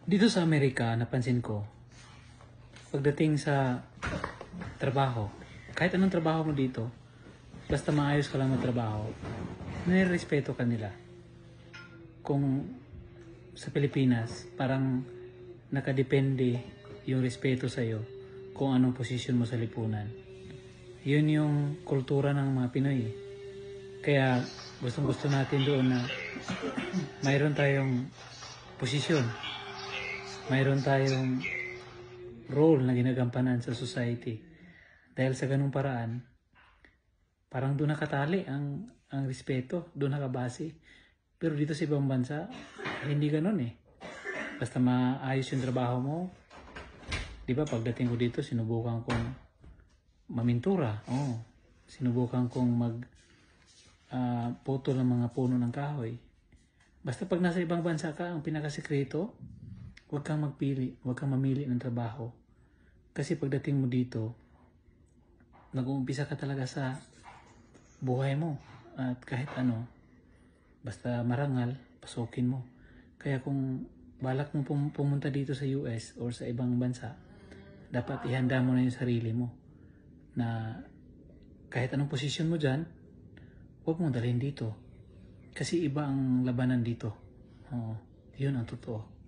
Dito sa Amerika, napansin ko, pagdating sa trabaho, kahit anong trabaho mo dito, basta maayos ka lang magtrabaho, nire-respeto ka nila. Kung sa Pilipinas, parang nakadepende yung respeto sa'yo kung anong posisyon mo sa lipunan. Yun yung kultura ng mga Pinoy. Kaya gustong gusto natin doon na mayroon tayong posisyon, mayroon tayong role na ginagampanan sa society. Dahil sa ganung paraan, parang doon nakatali ang respeto, doon nakabase. Pero dito sa ibang bansa, hindi ganun eh. Basta maayos yung trabaho mo. Di ba pagdating ko dito, sinubukan kong mamintura. Sinubukan kong photo ng mga puno ng kahoy. Basta pag nasa ibang bansa ka, ang pinakasekreto, huwag kang magpili, huwag kang mamili ng trabaho. Kasi pagdating mo dito, nag-uumpisa ka talaga sa buhay mo. At kahit ano, basta marangal, pasukin mo. Kaya kung balak mo pumunta dito sa US or sa ibang bansa, dapat ihanda mo na yung sarili mo na kahit anong posisyon mo dyan, huwag mo dalhin dito. Kasi iba ang labanan dito. Yun ang totoo.